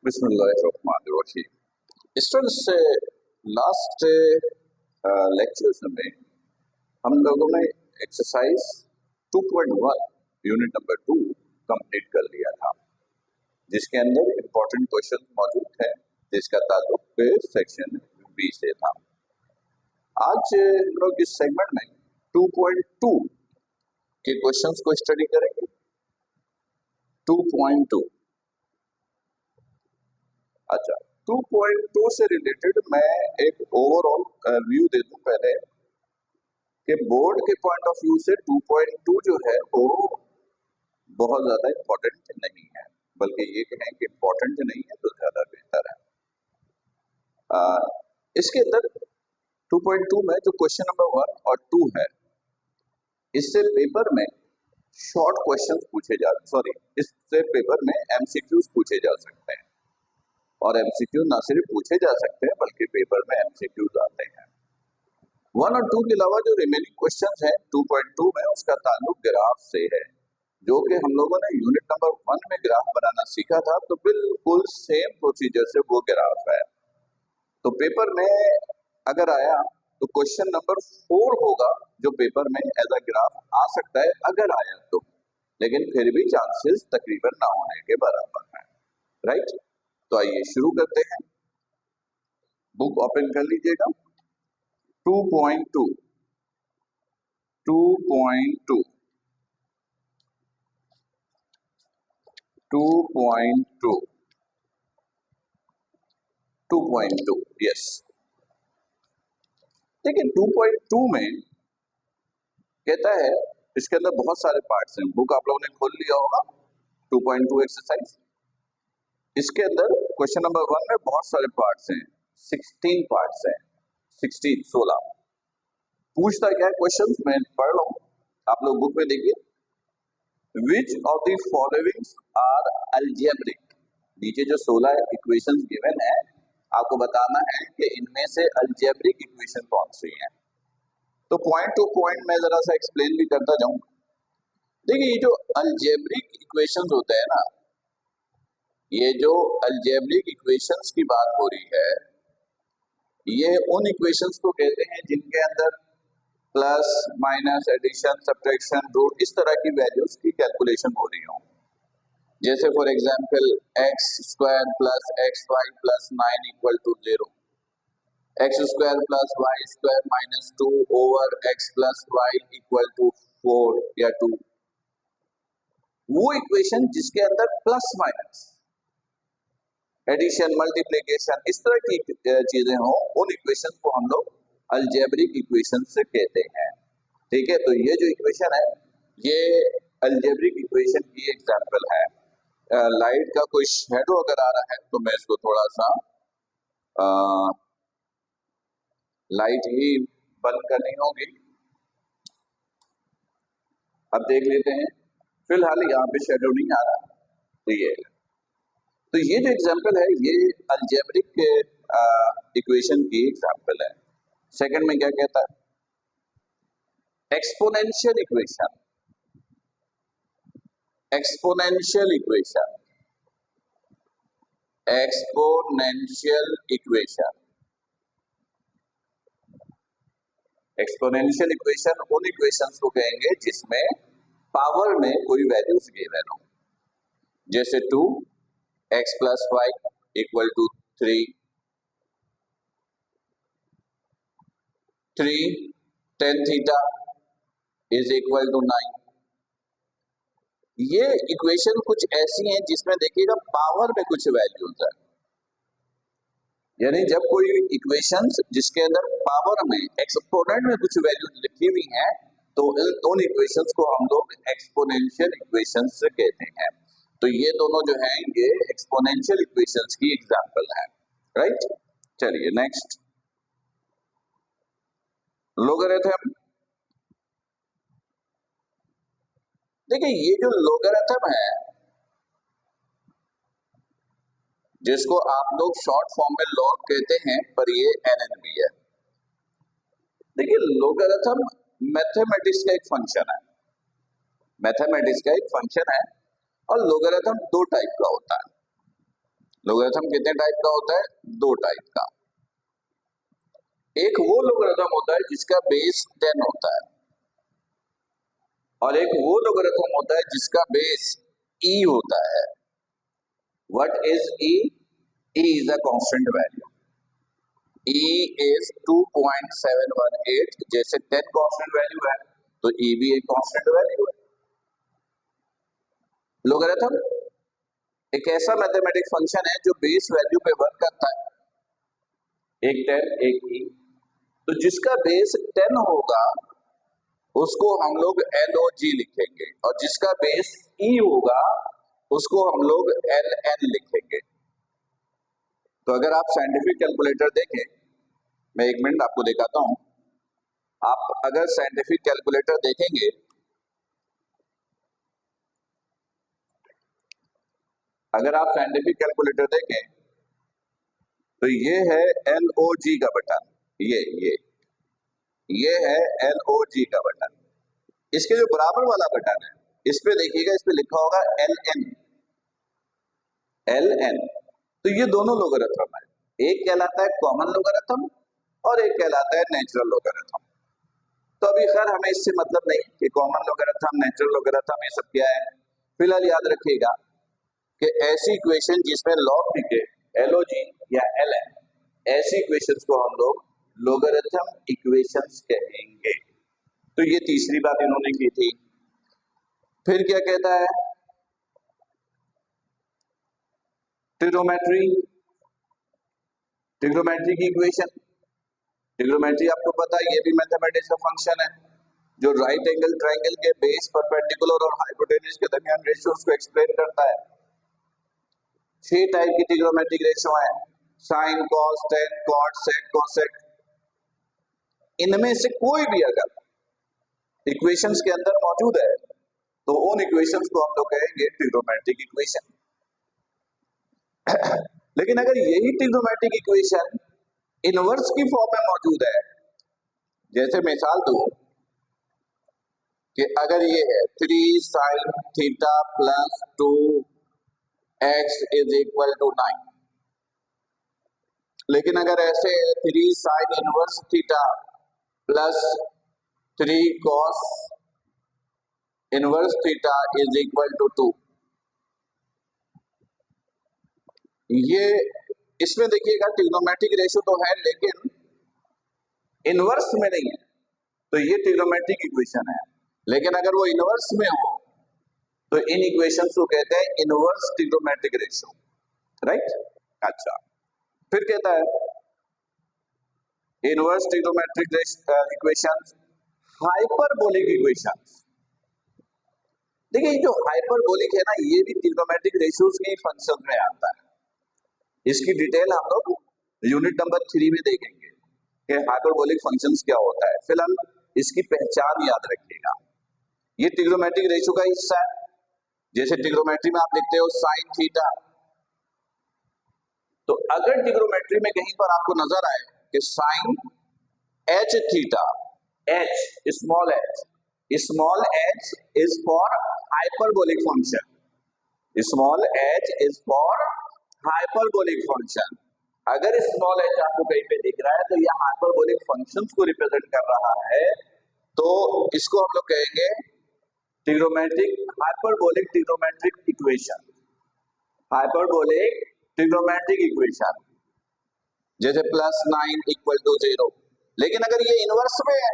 बिस्मिल्लाहिर्रहमानिर्रहीम। Students, last lectures में हम लोगों ने एक्सरसाइज 2.1 यूनिट नंबर 2 कंप्लीट कर लिया था, जिसके अंदर इंपॉर्टेंट क्वेश्चन मौजूद है, जिसका ताल्लुक सेक्शन बी से था। आज हम लोग इस सेगमेंट में 2.2 के क्वेश्चंस को स्टडी करेंगे। 2.2 अच्छा, 2.2 से रिलेटेड मैं एक ओवरऑल व्यू दे दूं पहले कि बोर्ड के पॉइंट ऑफ व्यू से 2.2 जो है वो बहुत ज्यादा इम्पोर्टेंट नहीं है, बल्कि ये कहें कि इम्पोर्टेंट नहीं है तो ज्यादा बेहतर है। इसके अंदर 2.2 में जो क्वेश्चन नंबर 1 और 2 है, इससे पेपर में शॉर्ट क्वेश्चंस पूछे जा इससे पेपर में एमसीक्यूज पूछे जा सकते हैं, और एमसीक्यू ना सिर्फ पूछे जा सकते हैं बल्कि पेपर में एमसीक्यूज आते हैं। 1 और 2 के अलावा जो रिमेनिंग क्वेश्चंस हैं 2.2 में, उसका ताल्लुक ग्राफ से है, जो कि हम लोगों ने यूनिट नंबर 1 में ग्राफ बनाना सीखा था। तो बिल्कुल सेम प्रोसीजर से वो ग्राफ है। तो पेपर में अगर आया तो क्वेश्चन नंबर 4 होगा जो पेपर में एज अ ग्राफ आ सकता है, अगर आया तो, लेकिन फिर भी चांसेस तकरीबन ना होने के बराबर है। राइट, तो आइए शुरू करते हैं। बुक ओपन कर लीजिएगा। 2.2 2.2 2.2 2.2 यस। देखिए 2.2 में कहता है, इसके अंदर बहुत सारे पार्ट्स हैं। बुक आप लोगों ने खोल लिया होगा। 2.2 एक्सरसाइज, इसके अंदर क्वेश्चन नंबर 1 में बहुत सारे पार्ट्स हैं, 16 पार्ट्स हैं। 16 पूछता क्या है क्वेश्चन में, पढ़ लो आप लोग, बुक में देखिए। Which of the following are algebraic. नीचे जो 16 इक्वेशंस गिवन है, आपको बताना है कि इनमें से अलजेब्रिक इक्वेशन कौन सी है। तो पॉइंट टू पॉइंट मैं जरा सा एक्सप्लेन भी करता जाऊं। देखिए, ये जो अलजेब्रिक इक्वेशंस होते हैं ना, ये जो अलजेब्रिक इक्वेशंस की बात हो रही है, ये उन इक्वेशंस को कहते हैं जिनके अंदर plus minus addition subtraction root इस तरह की वैल्यूज की कैलकुलेशन हो रही हो। जैसे for example x square plus x y plus 9 equal to 0, x square plus y square minus 2 over x plus y equal to 4 या 2। वो इक्वेशन जिसके अंदर प्लस माइनस एडिशन मल्टीप्लिकेशन इस तरह की चीजें हो, उन इक्वेशन को हम लोग अलजेब्रिक इक्वेशन से कहते हैं। ठीक है, तो ये जो इक्वेशन है ये अलजेब्रिक इक्वेशन की एग्जांपल है। लाइट का कोई शेडो अगर आ रहा है तो मैं इसको थोड़ा सा लाइट ही बंद करनी होगी। अब देख लेते हैं, फिलहाल यहाँ पे शेडो नहीं आ रहा। तो ये जो एग्जांपल है ये अलजेब्रिक इक्वेशन की एग्जांपल है। सेकंड में क्या कहता है, exponential equation. Exponential equation, exponential equation, exponential equation उन इक्वेशंस को कहेंगे जिसमें पावर में कोई वैल्यूज गिवन हो। जैसे 2x plus y equal to 3, 3 tan theta is equal to 9। ये इक्वेशन कुछ ऐसी हैं जिसमें देखिएगा पावर में कुछ वैल्यूज है। यानी जब कोई इक्वेशन जिसके अंदर पावर में एक्सपोनेंट में कुछ वैल्यूज लिखी हुई हैं, तो उन इक्वेशंस को हम लोग एक्सपोनेंशियल इक्वेशंस कहते हैं। तो ये दोनों जो हैं ये एक्सपोनेंशियल इक्वेशंस की एग्जांपल है। राइट, चलिए नेक्स्ट, लोगरिथम। देखिए ये जो लोगरिथम है, जिसको आप लोग शॉर्ट फॉर्म में लॉग कहते हैं, पर ये एनएनबी है। देखिए लोगरिथम मैथमेटिक्स का एक फंक्शन है, मैथमेटिक्स का एक फंक्शन है, और लोगरिथम दो टाइप का होता है। लोगरिथम कितने टाइप का होता है? दो टाइप का। एक वो लोगरिथम होता है जिसका बेस 10 होता है, और एक वो लोगरिथम होता है जिसका बेस e होता है। What is e? e is a constant value. e is 2.718। जैसे 10 कांस्टेंट वैल्यू है तो e भी एक कांस्टेंट वैल्यू है। लोगरिथम एक ऐसा मैथमेटिक्स फंक्शन है जो बेस वैल्यू पे वर्क करता है, एक 10 एक e। तो जिसका बेस 10 होगा उसको हम लोग LOG लिखेंगे, और जिसका बेस e होगा उसको हम लोग LN लिखेंगे। तो अगर आप साइंटिफिक कैलकुलेटर देखें, मैं एक मिनट आपको दिखाता हूं। आप अगर साइंटिफिक कैलकुलेटर देखेंगे, अगर आप साइंटिफिक कैलकुलेटर देखें तो ये है LOG का बटन, ये है LOG का बटन। इसके जो बराबर वाला बटन है इस पे देखिएगा, इस पे लिखा होगा LN। तो ये दोनों लोगरिथम है, एक कहलाता है कॉमन लोगरिथम और एक कहलाता है नेचुरल लोगरिथम। तो अभी खैर हमें इससे मतलब नहीं कि कॉमन लोगरिथम, नेचुरल लोगरिथम ये सब क्या है। फिलहाल याद रखिएगा कि ऐसी इक्वेशन जिसमें लॉग दिखे, LOG या LN, ऐसी इक्वेशंस को हम लोग लोगरिथम इक्वेशंस कहेंगे। तो ये तीसरी बात इन्होंने की थी। फिर क्या कहता है? ट्रिग्नोमेट्री, ट्रिग्नोमेट्री की इक्वेशन। ट्रिग्नोमेट्री आपको पता है ये भी मैथमेटिक्स का फंक्शन है जो राइट एंगल ट्रायंगल के बेस, परपेंडिकुलर और हाइपोटेन्यूज के दरमियान रेशियोज को एक्सप्लेन करता है। 6 टाइप की ट्रिग्नोमेट्रिक रेशियो है, साइन, कॉस, टेन, कॉट, सेक, कोसेक। इनमें से कोई भी अगर इक्वेशंस के अंदर मौजूद है तो उन इक्वेशंस को हम लोग कहेंगे ट्रिग्नोमेट्रिक इक्वेशन। लेकिन अगर यही ट्रिग्नोमेट्रिक इक्वेशन इनवर्स की फॉर्म में मौजूद है, जैसे मिसाल दूं कि अगर ये है 3 sin theta plus 2 x is equal to 9, लेकिन अगर ऐसे 3 sin inverse theta plus 3 cos inverse theta is equal to 2, ये इसमें देखिएगा ट्रिग्नोमेट्रिक रेशियो तो है लेकिन इनवर्स में नहीं है, तो ये ट्रिग्नोमेट्रिक इक्वेशन है। लेकिन अगर वो इनवर्स में हो तो इन इक्वेशंस को कहते हैं इनवर्स ट्रिग्नोमेट्रिक रेशियो, राइट। अच्छा, फिर कहता है inverse trigonometric equations, hyperbolic equations. देखिए ये जो हाइपरबोलिक है ना, ये भी ट्रिग्नोमेट्रिक रेशियोज के फंक्शन में आता है। इसकी डिटेल हम लोग यूनिट नंबर 3 में देखेंगे कि हाइपरबोलिक फंक्शंस क्या होता है। फिलहाल इसकी पहचान याद रखिएगा, ये ट्रिग्नोमेट्रिक रेशियो का हिस्सा है। जैसे ट्रिग्नोमेट्री में आप देखते हो साइन थीटा, तो अगर ट्रिग्नोमेट्री में कहीं पर आपको नजर आए कि sine h theta, h small h is for hyperbolic function, small h is for hyperbolic function. अगर स्मॉल h आपको कहीं पे दिख रहा है तो यह हाइपरबोलिक फंक्शंस को रिप्रेजेंट कर रहा है, तो इसको हम लोग कहेंगे trigonometric, hyperbolic trigonometric equation, hyperbolic trigonometric equation. जैसे +9 इक्वल टू 0। लेकिन अगर ये इनवर्स में है,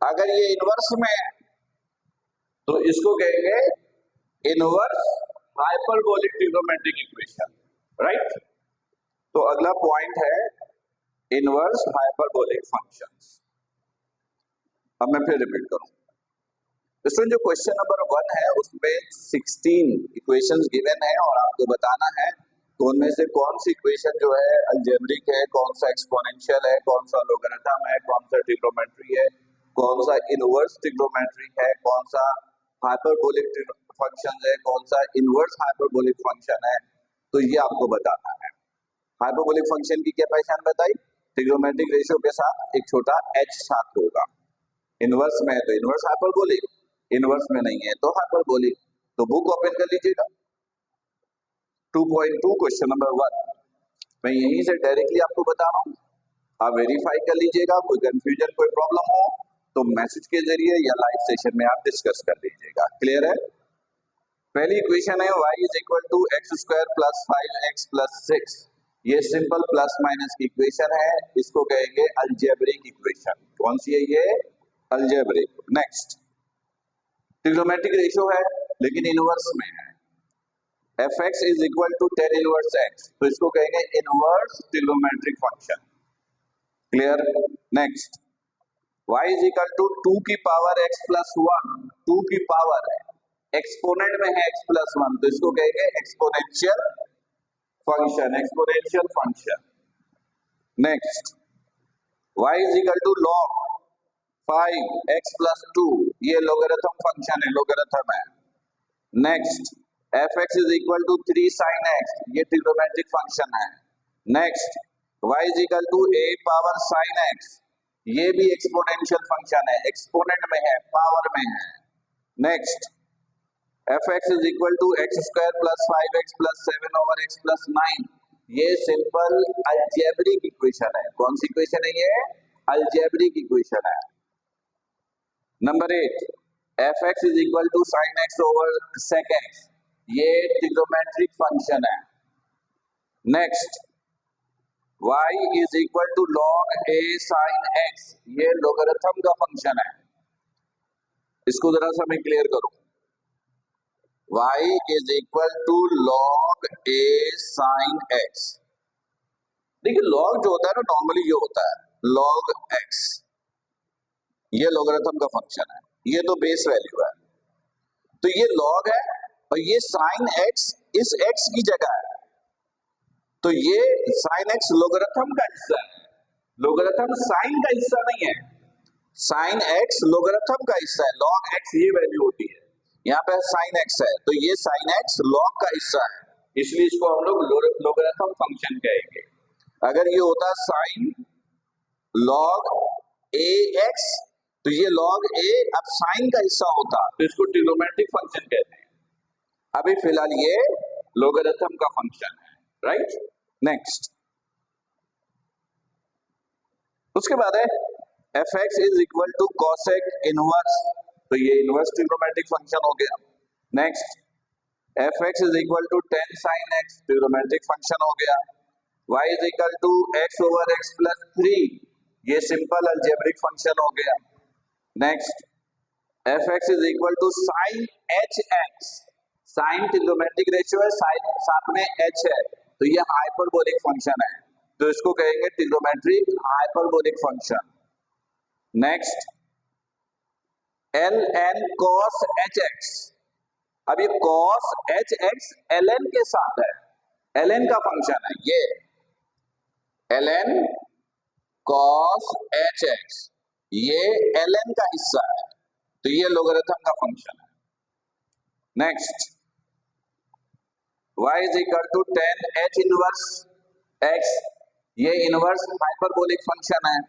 अगर ये इनवर्स में है तो इसको कहेंगे inverse hyperbolic trigonometric equation, right. तो अगला पॉइंट है इनवर्स हाइपरबोलिक फंक्शंस। अब मैं फिर रिपीट करूं, इसमें जो क्वेश्चन नंबर 1 है उसमें 16 इक्वेशंस गिवन है और आपको बताना है तो उनमें से कौन सी इक्वेशन जो है अलजेब्रिक है, कौन सा एक्सपोनेंशियल है, कौन सा लोगरिथम है, कौन सा ट्रिग्नोमेट्री है, कौन सा इनवर्स ट्रिग्नोमेट्रिक है, कौन सा हाइपरबोलिक फंक्शन है, कौन सा इनवर्स हाइपरबोलिक फंक्शन है। तो ये आपको बताना है। हाइपरबोलिक फंक्शन की क्या पहचान बताई? ट्रिग्नोमेट्रिक रेशियो के साथ एक छोटा h साथ होगा। इनवर्स में है तो इनवर्स हाइपरबोलिक, इनवर्स में नहीं है तो हाइपरबोलिक। तो बुक ओपन कर लीजिएगा, 2.2 क्वेश्चन नंबर 1 मैं यहीं से डायरेक्टली आपको बता रहा हूँ, आप वेरीफाई कर लीजिएगा। कोई कंफ्यूजन कोई प्रॉब्लम हो तो मैसेज के जरिए या लाइव सेशन में आप डिस्कस कर लीजिएगा। क्लियर है? पहली इक्वेशन है y is equal to x square plus 5x plus 6। ये सिंपल प्लस माइनस की इक्वेशन है, इसको कहेंगे अलजेब्रिक इक्वेशन। कौन सी है ये? अलजेब्रिक। नेक्स्ट, ट्रिग्नोमेट्रिक रेशियो है लेकिन इनवर्स में है। fx is equal to tan inverse x, तो इसको कहेंगे inverse trigonometric function. Clear? Next, y is equal to 2 की पावर x प्लस 1, 2 की पावर है, एक्सपोनेंट में है x प्लस 1, तो इसको कहेंगे exponential function, exponential function. Next, y is equal to log 5x plus 2, ये लोगरिथम फंक्शन है, लोगरिथम है। Next, fx is equal to 3 sin x, ये ट्रिग्नोमेट्रिक फंक्शन है। Next, y is equal to a power sin x, ये भी exponential function है, exponent में है, पावर में है। Next, fx is equal to x square plus 5x plus 7 over x plus 9, ये सिंपल अलजेब्रिक इक्वेशन है। कौन सी इक्वेशन है ये? अलजेब्रिक इक्वेशन है। Number 8, fx is equal to sin x over sec x, ये ट्रिग्नोमेट्रिक फंक्शन है। Next, y is equal to log a sin x, ये logarithm का फंक्शन है। इसको जरा सा मैं क्लियर करूं, y is equal to log a sin x। देखिए log जो होता है ना, नॉर्मली ये होता है log x, ये लोगरिथम का फंक्शन है, ये तो बेस वैल्यू है, तो ये log है और ये sin x इस x की जगह है, तो ये sin x लोगरिथम का हिस्सा है, लोगरिथम sin का हिस्सा नहीं है। sin x लोगरिथम का हिस्सा है, log x ये वैल्यू होती है, यहाँ पे sin x है, तो ये sin x log का हिस्सा है, इसलिए इसको हम लोग लोगरिथम फंक्शन कहेंगे। अगर ये होता sin log ax, तो ये log a अब sin का हिस्सा होता, तो इसको ट्रिग्नोमेट्रिक फंक्शन कहते हैं। अभी फिलहाल ये लोगरिथम का फंक्शन है, राइट? नेक्स्ट, उसके बाद है fx is equal to cosec inverse, तो ये इनवर्स ट्रिग्नोमेट्रिक फंक्शन हो गया। Next, fx is equal to tan sin x, trigonometric function हो गया। y is equal to x over x plus 3, ये सिंपल अलजेब्रिक फंक्शन हो गया। Next, fx is equal to sin hx, sin trigonometric ratio है, sin साथ में h है, तो ये हाइपरबोलिक फंक्शन है, तो इसको कहेंगे trigonometric hyperbolic function. Next, ln cos hx, अब ये cos hx ln के साथ है, ln का फंक्शन है ये, ln cos hx, ये ln का हिस्सा है, तो ये लोगरिथम का फंक्शन है। Next, y is equal to tan h inverse x, ये इनवर्स हाइपरबोलिक फंक्शन है।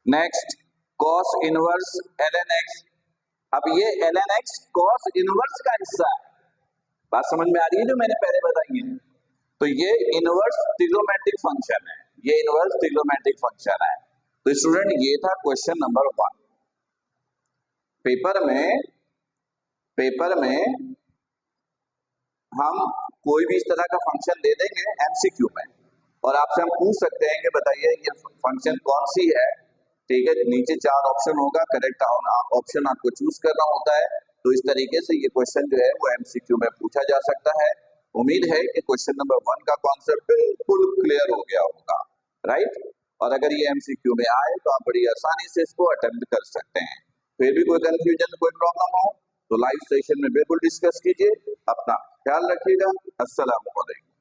Next, cos inverse ln x, अब ये ln x cos इनवर्स का हिस्सा है, बात समझ में आ रही है जो मैंने पहले बताई है, तो ये इनवर्स ट्रिग्नोमेट्रिक फंक्शन है, ये इनवर्स ट्रिग्नोमेट्रिक फंक्शन है। तो स्टूडेंट ये था क्वेश्चन नंबर 1। पेपर में हम कोई भी इस तरह का फंक्शन दे देंगे एमसीक्यू में, और आपसे हम पूछ सकते हैं कि बताइए ये फंक्शन कौन सी है, ठीक है? नीचे 4 ऑप्शन होगा, करेक्ट ऑप्शन आपको चूज करना होता है। तो इस तरीके से ये क्वेश्चन जो है वो एमसीक्यू में पूछा जा सकता है। उम्मीद है कि क्वेश्चन नंबर 1 का कॉन्सेप्ट बिल्कुल क्लियर हो गया होगा, राइट? और अगर ये एमसीक्यू में आए तो आप बड़ी आसानी से इसको अटेम्प्ट कर सकते हैं। फिर भी कोई कंफ्यूजन कोई प्रॉब्लम हो तो लाइव सेशन में बिल्कुल डिस्कस कीजिए। अपना ख्याल रखिएगा। अस्सलाम वालेकुम।